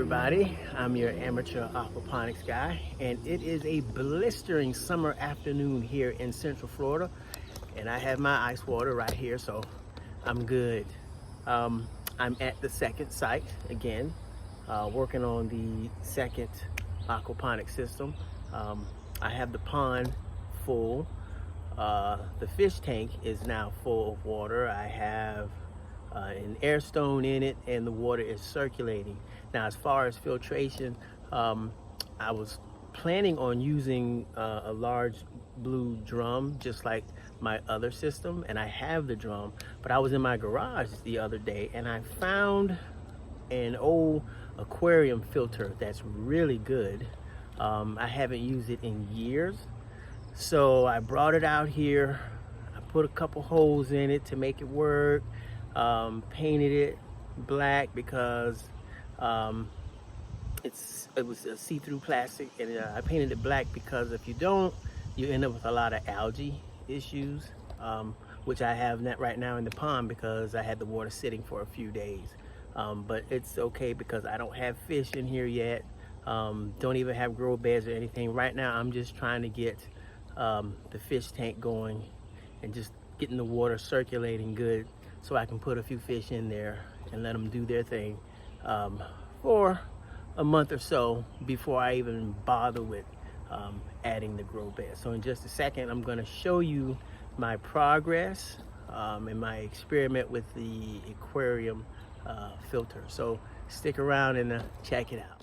everybody, I'm your amateur aquaponics guy, and it is a blistering summer afternoon here in Central Florida, and I have my ice water right here, so I'm good. I'm at the second site again, working on the second aquaponic system. I have the pond full. The fish tank is now full of water. I have an air stone in it, and the water is circulating. Now, as far as filtration, I was planning on using a large blue drum, just like my other system, and I have the drum, but I was in my garage the other day and I found an old aquarium filter that's really good. I haven't used it in years, so I brought it out here. I put a couple holes in it to make it work. Painted it black because it was a see-through plastic, and I painted it black because if you don't, you end up with a lot of algae issues, which I have right now in the pond because I had the water sitting for a few days. But it's okay because I don't have fish in here yet. Don't even have grow beds or anything. Right now I'm just trying to get the fish tank going and just getting the water circulating good, so I can put a few fish in there and let them do their thing for a month or so before I even bother with adding the grow bed. So in just a second, I'm going to show you my progress and my experiment with the aquarium filter. So stick around and check it out.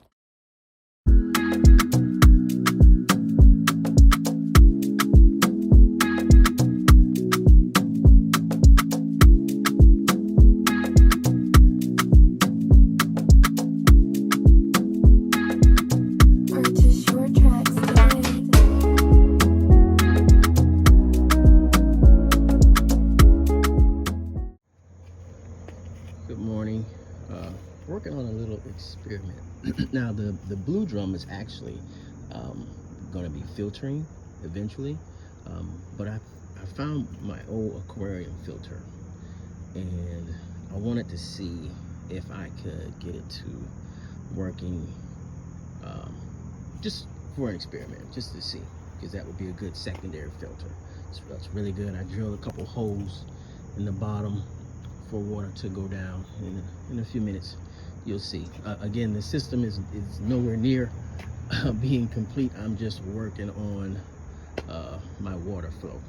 Good morning. Working on a little experiment. Now the blue drum is actually going to be filtering eventually, but I found my old aquarium filter, and I wanted to see if I could get it to working just for an experiment, just to see, because that would be a good secondary filter. It's really good. I drilled a couple holes in the bottom for water to go down. In a few minutes you'll see. Again, the system is nowhere near being complete. I'm just working on my water flow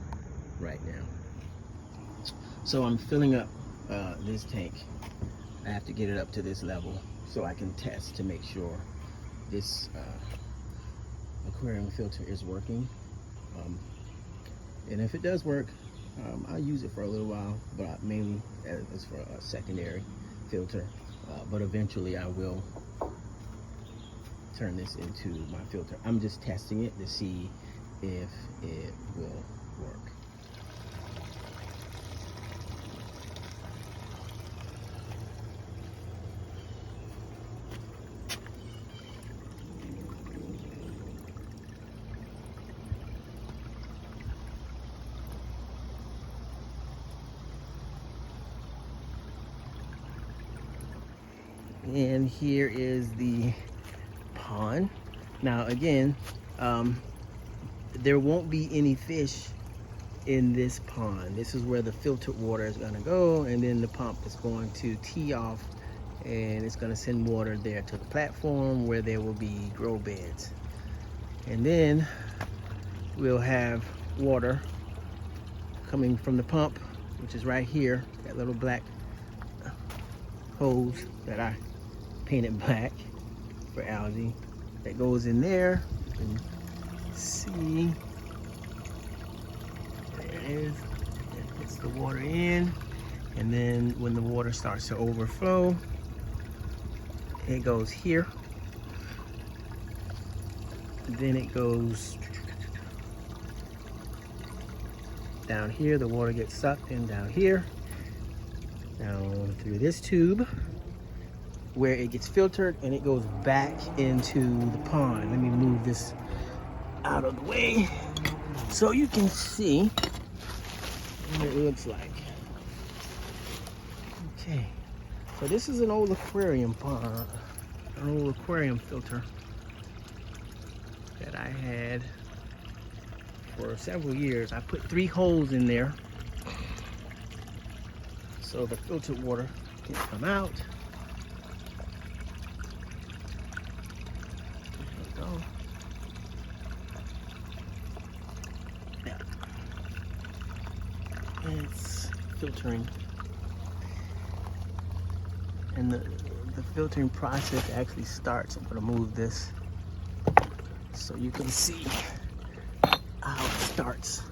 right now. So I'm filling up this tank. I have to get it up to this level so I can test to make sure this aquarium filter is working, and if it does work, I'll use it for a little while, but mainly as for a secondary filter. But eventually I will turn this into my filter. I'm just testing it to see if it will work. And here is the pond. Now again, there won't be any fish in this pond. This is where the filtered water is going to go, and then the pump is going to tee off, and it's going to send water there to the platform where there will be grow beds. And then we'll have water coming from the pump, which is right here, that little black hose that I painted black for algae, that goes in there. You can see, there it is. It puts the water in, and then when the water starts to overflow, it goes here. Then it goes down here. The water gets sucked in down here, down through this tube, where it gets filtered, and it goes back into the pond. Let me move this out of the way so you can see what it looks like. Okay, so this is an old aquarium pond an old aquarium filter that I had for several years. I put 3 holes in there so the filtered water can come out. There we go. Yeah. And it's filtering. And the filtering process actually starts. I'm gonna move this so you can see how it starts.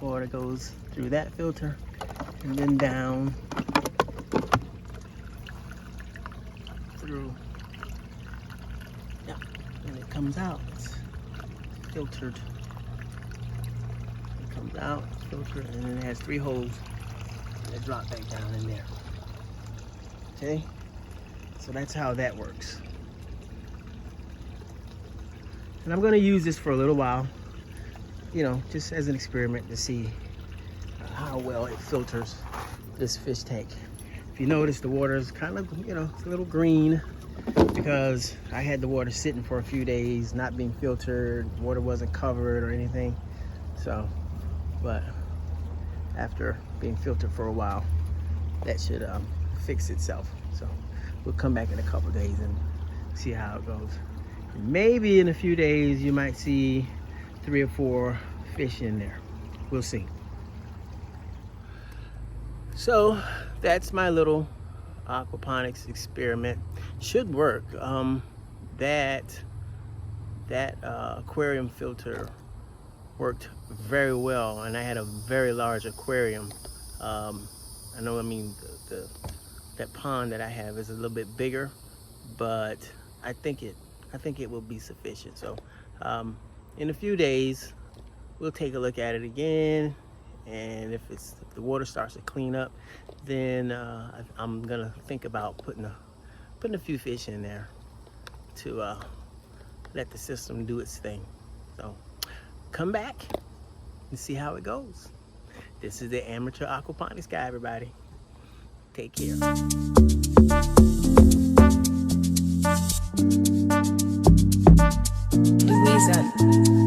Water goes through that filter and then down through, yeah, and it comes out. It's filtered. It comes out, it's filtered, and then it has 3 holes that drop back down in there. Okay, so that's how that works. And I'm going to use this for a little while, you know, just as an experiment to see how well it filters this fish tank. If you notice, the water is kind of, you know, it's a little green because I had the water sitting for a few days, not being filtered. Water wasn't covered or anything. So, but after being filtered for a while, that should fix itself. So we'll come back in a couple days and see how it goes. Maybe in a few days you might see 3 or 4 fish in there. We'll see. So that's my little aquaponics experiment. Should work. That aquarium filter worked very well, and I had a very large aquarium. I know, I mean, that pond that I have is a little bit bigger, but I think it will be sufficient. So in a few days we'll take a look at it again, and if the water starts to clean up, then I'm gonna think about putting a few fish in there to let the system do its thing. So come back and see how it goes. This is the amateur aquaponics guy, everybody. Take care. Louisa.